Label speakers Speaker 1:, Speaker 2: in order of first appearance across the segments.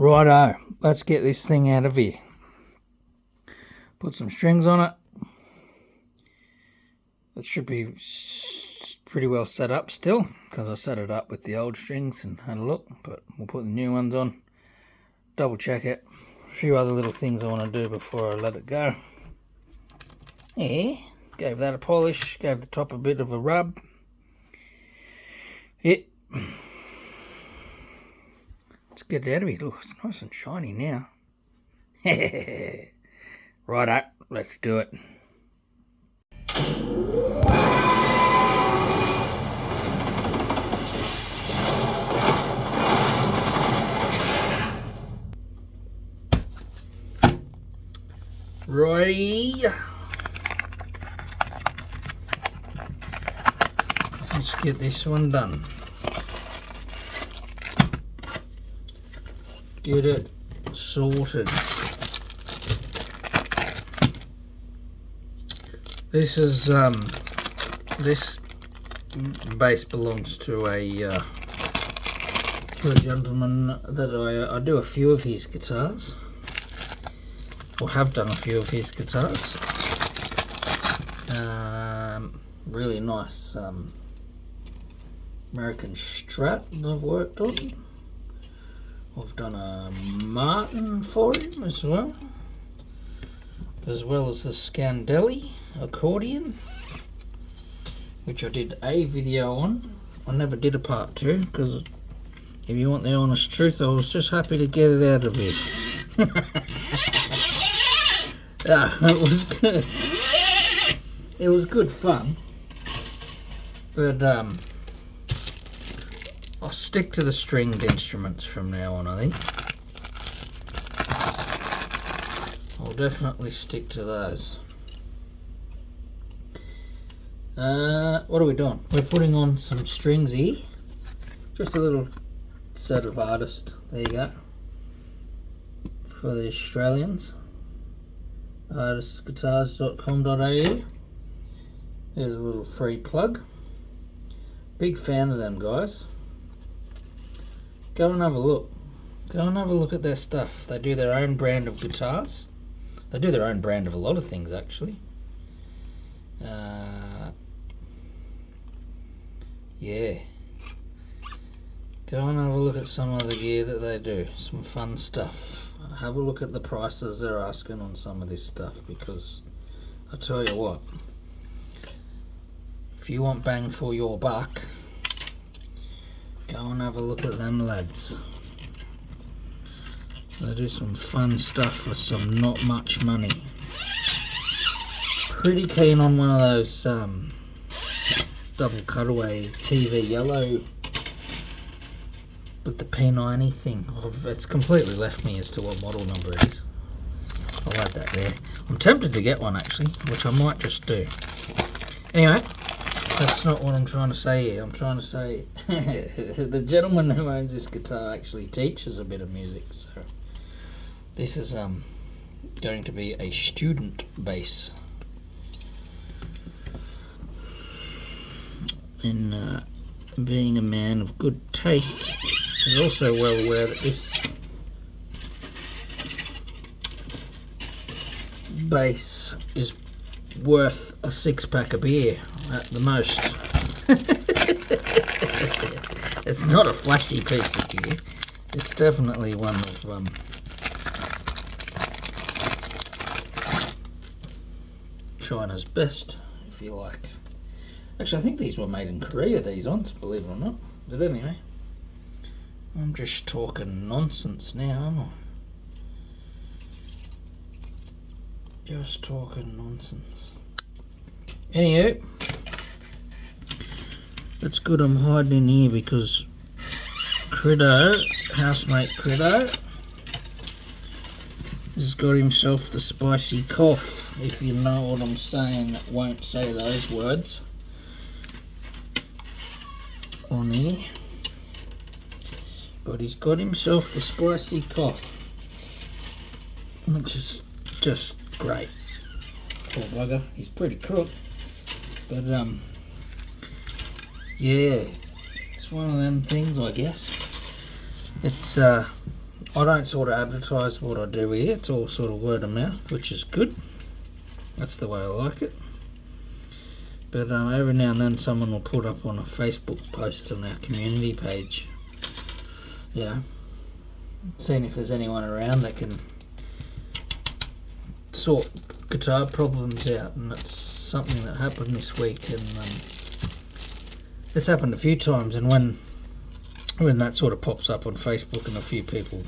Speaker 1: Righto, let's get this thing out of here. Put some strings on it. It should be pretty well set up still, because I set it up with the old strings and had a look, but we'll put the new ones on, double check it. A few other little things I want to do before I let it go. Yeah, gave that a polish, gave the top a bit of a rub. Let's get it out of here. Look, it's nice and shiny now. Righto, let's do it. Righty. Let's get this one done. Get it sorted. This is this bass belongs to a gentleman that I do a few of his guitars, or have done a few of his guitars. Really nice American Strat that I've worked on. I've done a Martin for him as well as the Scandelli accordion, which I did a video on. I never did a part 2 because, if you want the honest truth, I was just happy to get it out of here. It was good. It was good fun, but I'll stick to the stringed instruments from now on, I think. I'll definitely stick to those. What are we doing? We're putting on some strings here. Just a little set of artists. There you go. For the Australians. Artistguitars.com.au. There's a little free plug. Big fan of them guys. Go and have a look. Go and have a look at their stuff. They do their own brand of guitars. They do their own brand of a lot of things, actually. Yeah. Go and have a look at some of the gear that they do. Some fun stuff. Have a look at the prices they're asking on some of this stuff, because I tell you what, if you want bang for your buck, go and have a look at them lads. They do some fun stuff for some not much money. Pretty keen on one of those double cutaway TV yellow with the P90 thing. It's completely left me as to what model number it is. I'll add that there. I'm tempted to get one actually, which I might just do. Anyway, that's not what I'm trying to say here. I'm trying to say the gentleman who owns this guitar actually teaches a bit of music, so this is going to be a student bass. And being a man of good taste, he's also well aware that this bass is worth a 6-pack of beer at the most. It's not a flashy piece of gear. It's definitely one of China's best, if you like. Actually, I think these were made in Korea, these ones, believe it or not. But anyway, I'm just talking nonsense now, aren't I? Just talking nonsense. Anywho, it's good I'm hiding in here because Criddo, housemate Criddo, has got himself the spicy cough. If you know what I'm saying, won't say those words on here, but he's got himself the spicy cough, which is just great. Poor bugger, he's pretty crook, but yeah, it's one of them things, I guess. It's I don't sort of advertise what I do here. It's all sort of word of mouth, which is good. That's the way I like it. But every now and then someone will put up on a Facebook post on our community page, you know, seeing if there's anyone around that can sort guitar problems out, and that's something that happened this week, and it's happened a few times, and when that sort of pops up on Facebook and a few people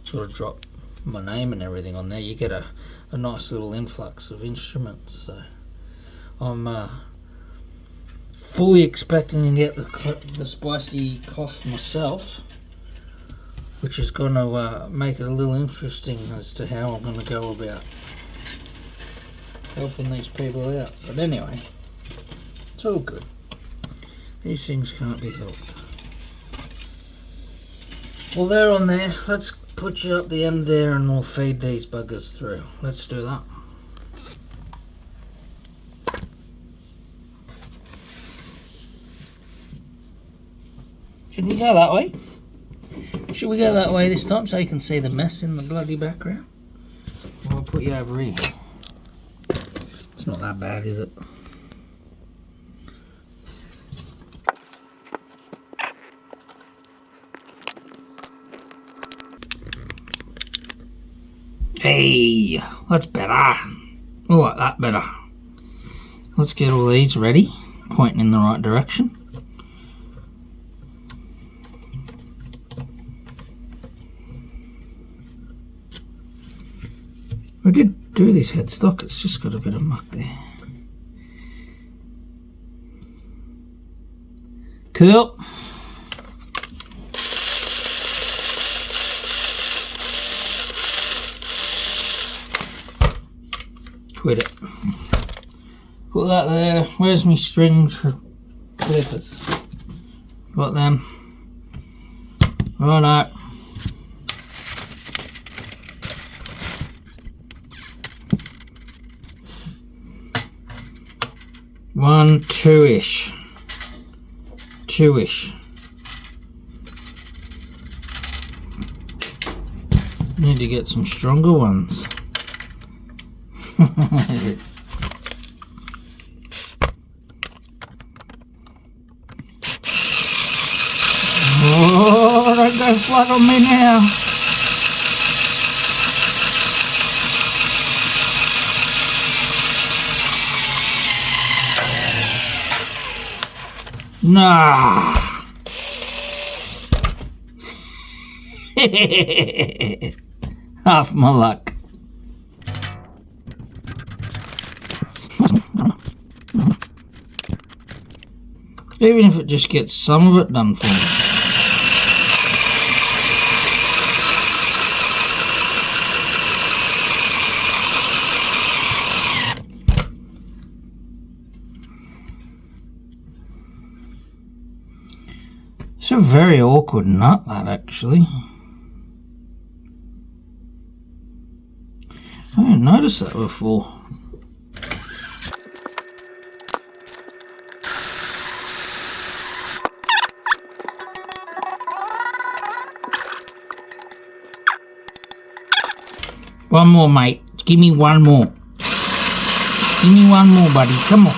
Speaker 1: sort of drop my name and everything on there, you get a nice little influx of instruments. So I'm fully expecting to get the spicy cough myself, which is going to make it a little interesting as to how I'm going to go about helping these people out. But anyway, it's all good. These things can't be helped. Well, they're on there. Let's put you up the end there and we'll feed these buggers through. Let's do that. Should we go that way? Should we go that way this time so you can see the mess in the bloody background? Or I'll put you over here. It's not that bad, is it? Hey, that's better. I like that better. Let's get all these ready, pointing in the right direction. I did do this headstock, it's just got a bit of muck there. Cool. Quit it. Put that there. Where's my string clippers? Got them. Righto. One, two-ish. Two-ish. Need to get some stronger ones. Oh, don't go flat on me now. Nah. Half my luck. Even if it just gets some of it done for me. It's a very awkward nut, that, actually. I didn't notice that before. One more, mate. Give me one more. Give me one more, buddy. Come on.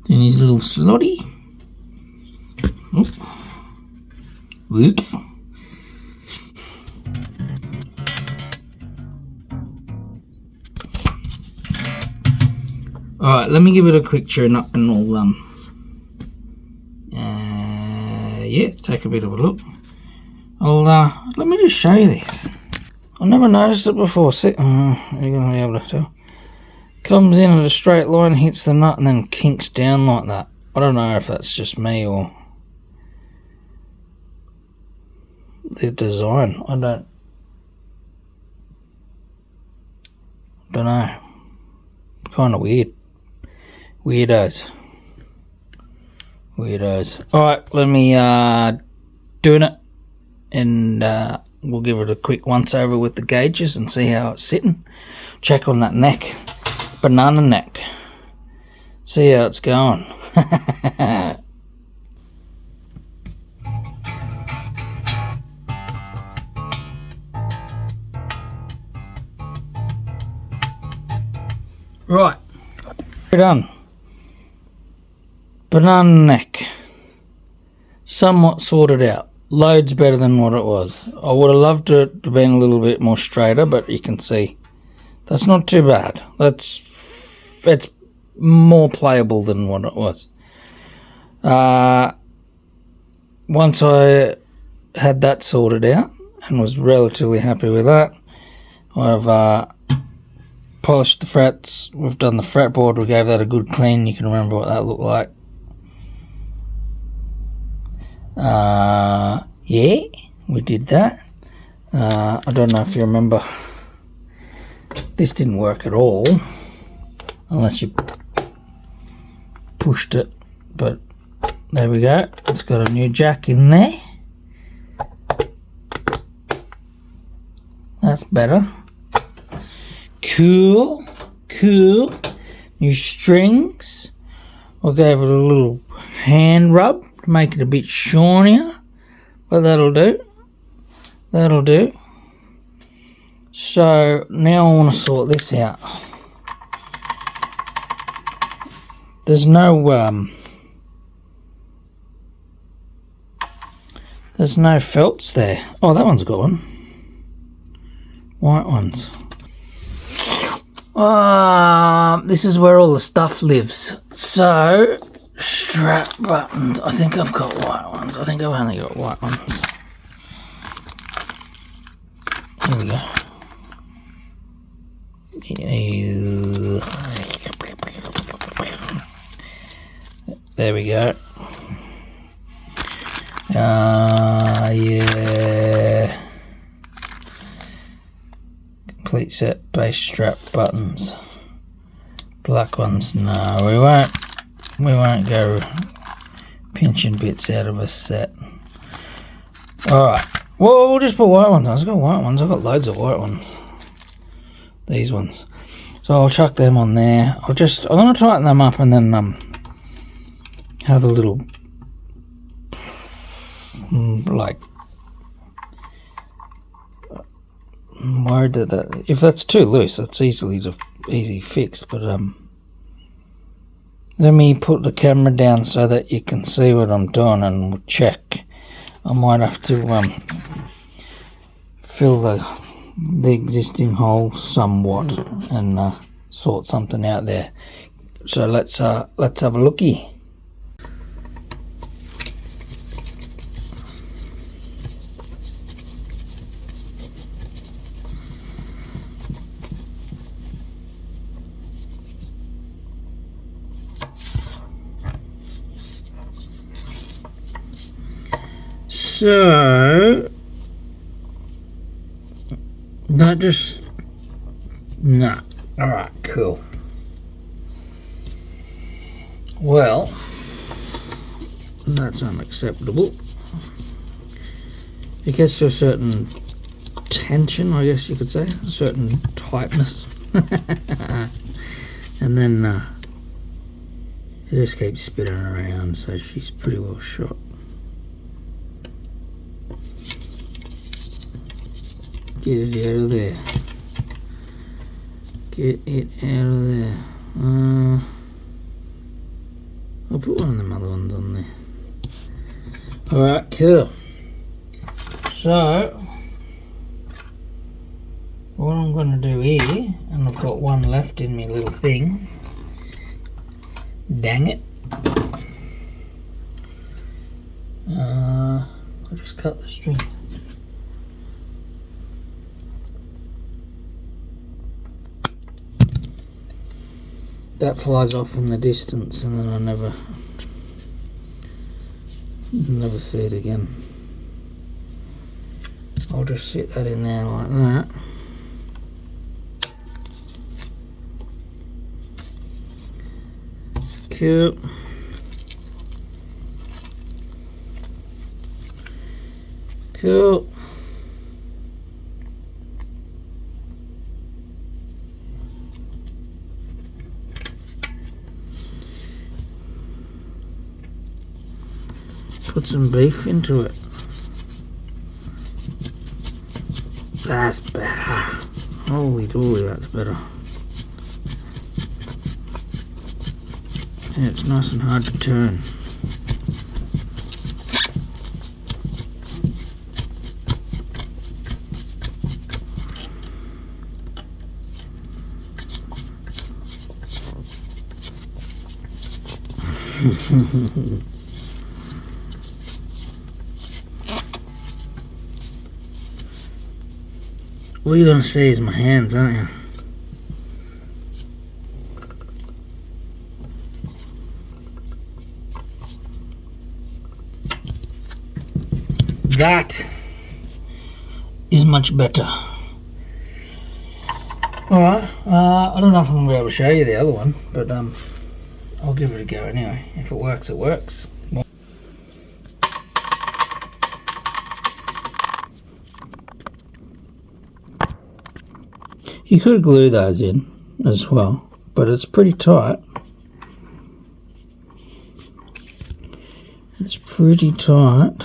Speaker 1: Then he's a little slotty. Oop. Whoops. Alright, let me give it a quick tune up and we'll yeah, take a bit of a look. Let me just show you this. I've never noticed it before. See, you're gonna be able to tell. Comes in at a straight line, hits the nut, and then kinks down like that. I don't know if that's just me or the design. I don't know. Kind of weird. Weirdos. Alright, let me doing it. and we'll give it a quick once over with the gauges and see how it's sitting. Check on that neck, banana neck, see how it's going. Right, we're done. Banana neck, somewhat sorted out. Loads better than what it was. I would have loved it to have been a little bit more straighter, but you can see that's not too bad. It's more playable than what it was. Once I had that sorted out and was relatively happy with that, I've polished the frets. We've done the fretboard. We gave that a good clean. You can remember what that looked like. Yeah, we did that. I don't know if you remember, this didn't work at all unless you pushed it, but there we go. It's got a new jack in there. That's better. Cool. New strings. I gave it a little hand rub to make it a bit shinier, but that'll do. So now I want to sort this out. There's no felts there. Oh, that one's got one. White ones. This is where all the stuff lives. So, strap buttons. I think I've got white ones. I think I've only got white ones. Here we go. There we go. Yeah. Complete set base strap buttons. Black ones, no, we won't go pinching bits out of a set. Alright, well, we'll just put white ones on. I've got white ones, I've got loads of white ones. These ones. So I'll chuck them on there. I'm gonna tighten them up and then have a little like, I'm worried that if that's too loose, that's easy fixed. But let me put the camera down so that you can see what I'm doing and we'll check. I might have to fill the existing hole somewhat and sort something out there. So let's have a looky. So that just nah. All right, cool. Well, that's unacceptable. It gets to a certain tension, I guess you could say, a certain tightness, and then it just keeps spinning around. So she's pretty well shot. Get it out of there. Get it out of there. I'll put one of them other ones on there. Alright, cool. So, what I'm going to do here, and I've got one left in my little thing. Dang it. I'll just cut the string. That flies off in the distance and then I never see it again. I'll just sit that in there like that. Cool. Put some beef into it. That's better. Holy dooly, that's better. Yeah, it's nice and hard to turn. All you're gonna see is my hands, aren't you? That is much better. Alright, I don't know if I'm gonna be able to show you the other one, but I'll give it a go anyway. If it works, it works. You could glue those in as well, but it's pretty tight. It's pretty tight.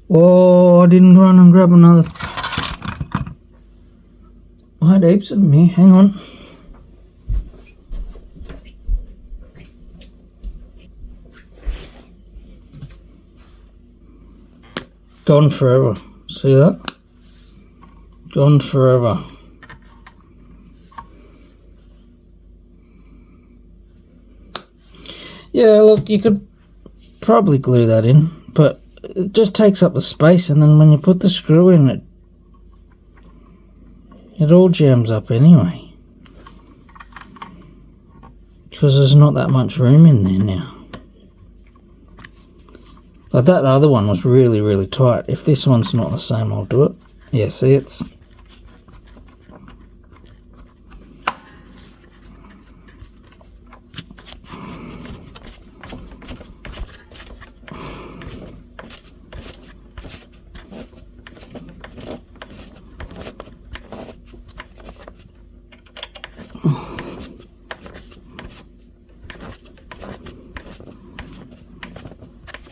Speaker 1: Oh, I didn't run and grab another. I had heaps of them here. Hang on. Gone forever. See that? Gone forever. Yeah, look, you could probably glue that in, but it just takes up the space, and then when you put the screw in, it all jams up anyway. Because there's not that much room in there now. Like that other one was really, really tight. If this one's not the same, I'll do it. Yeah, see, it's...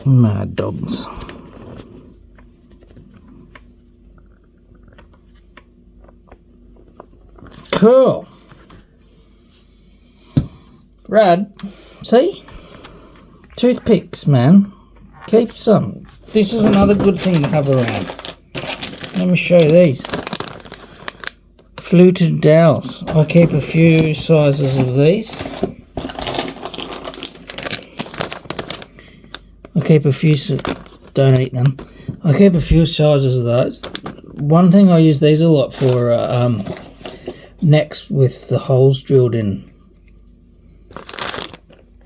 Speaker 1: Mad dogs. Cool. Rad. See? Toothpicks, man. Keep some. This is another good thing to have around. Let me show you these. Fluted dowels. I keep a few sizes of these. I keep a few, don't eat them. I keep a few sizes of those. One thing I use these a lot for necks with the holes drilled in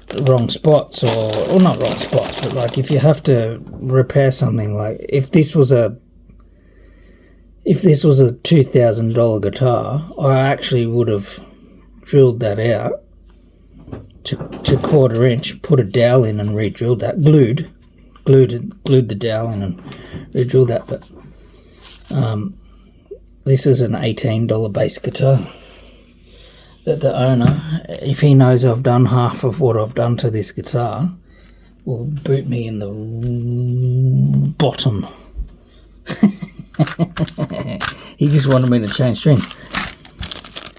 Speaker 1: the wrong spots, or not wrong spots, but like if you have to repair something, like if this was a $2,000 guitar, I actually would have drilled that out to 1/4 inch, put a dowel in and re-drilled that, glued the dowel in and re-drilled that. But this is an $18 bass guitar that the owner, if he knows I've done half of what I've done to this guitar, will boot me in the bottom. He just wanted me to change strings,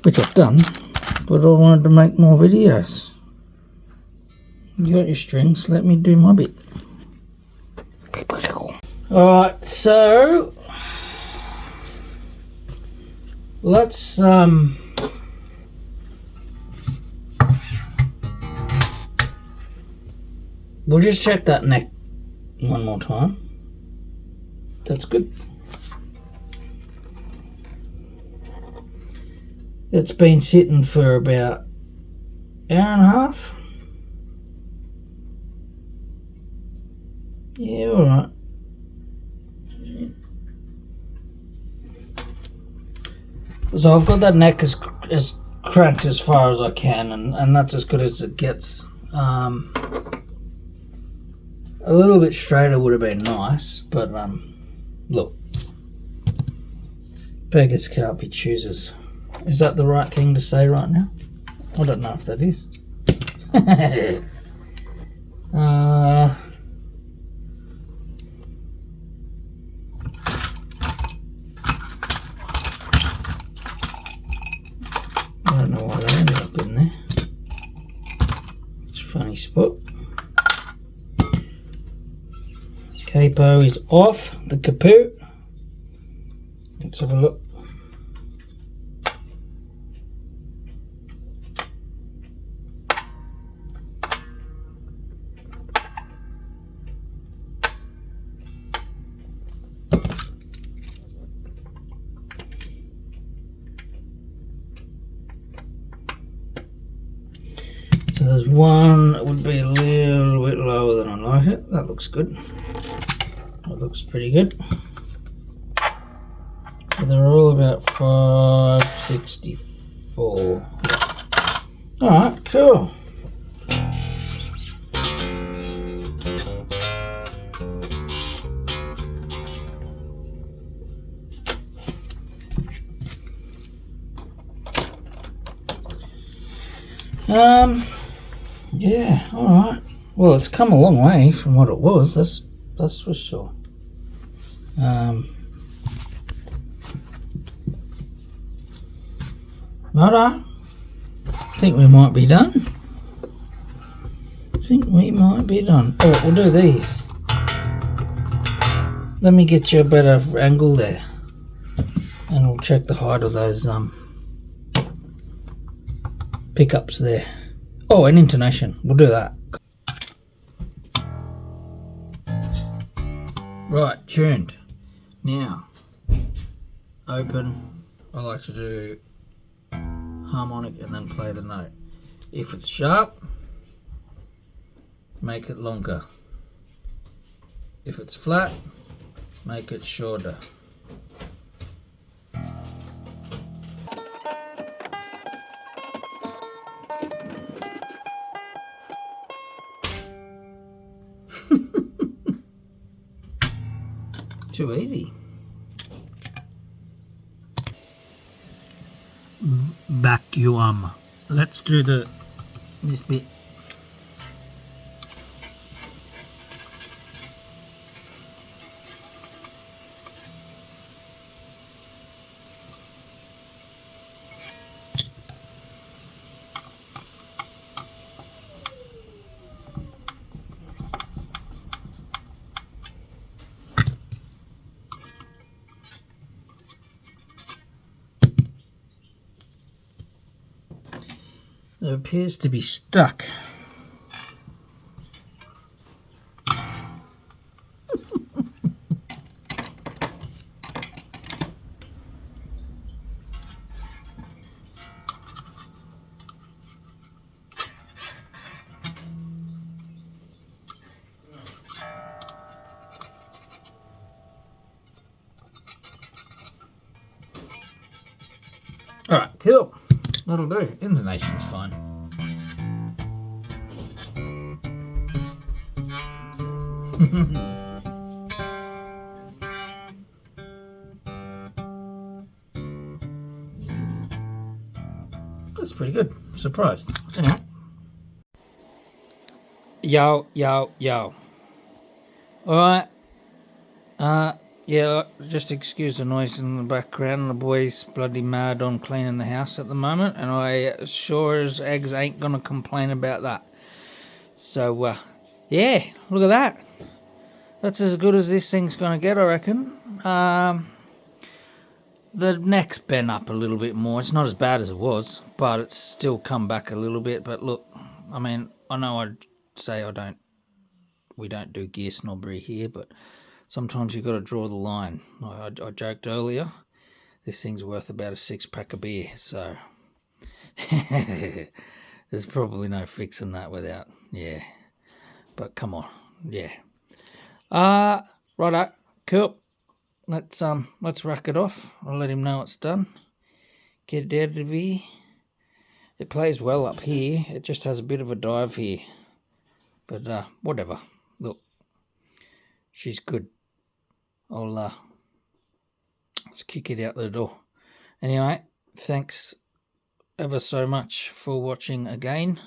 Speaker 1: which I've done, but I wanted to make more videos. You got your strings, let me do my bit. Alright, so let's we'll just check that neck one more time. That's good. It's been sitting for about an hour and a half. Yeah, alright. So I've got that neck as cranked as far as I can, and that's as good as it gets. A little bit straighter would have been nice, but look, beggars can't be choosers. Is that the right thing to say right now? I don't know if that is. I don't know why they ended up in there. It's a funny spot. Capo is off the kaput. Let's have a look. So there's one that would be a little bit lower than I like it. That looks good. That looks pretty good. So they're all about 564. Alright, cool. Yeah, alright. Well, it's come a long way from what it was, that's for sure. Righto. I think we might be done. Oh, we'll do these. Let me get you a better angle there. And we'll check the height of those pickups there. Oh, and intonation. We'll do that. Right, tuned. Now, open. I like to do harmonic and then play the note. If it's sharp, make it longer. If it's flat, make it shorter. Too easy. Vacuum. Let's do this bit. It appears to be stuck. Alright, cool. That'll do. Intonation's fine. That's pretty good. Surprised. Anyway. Yo. Alright. Yeah, just excuse the noise in the background. The boy's bloody mad on cleaning the house at the moment, and I sure as eggs ain't gonna complain about that. So, yeah, look at that. That's as good as this thing's gonna get, I reckon. The neck's bent up a little bit more. It's not as bad as it was, but it's still come back a little bit. But look, I mean, I know I'd say we don't do gear snobbery here, but sometimes you've got to draw the line. I joked earlier, this thing's worth about a 6-pack of beer, so there's probably no fixing that without, yeah. But come on, yeah. Righto, cool. Let's rack it off. I'll let him know it's done. Get it out of here. It plays well up here. It just has a bit of a dive here. But whatever. Look, she's good. I'll let's kick it out the door. Anyway, thanks ever so much for watching again.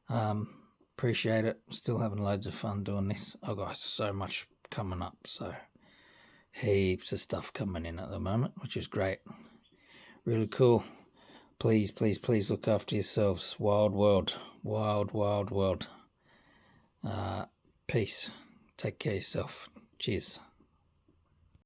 Speaker 1: Appreciate it. Still having loads of fun doing this. I've got so much coming up, so heaps of stuff coming in at the moment, which is great. Really cool. Please, please, please look after yourselves. Wild world. Wild, wild world. Peace. Take care of yourself. Cheers.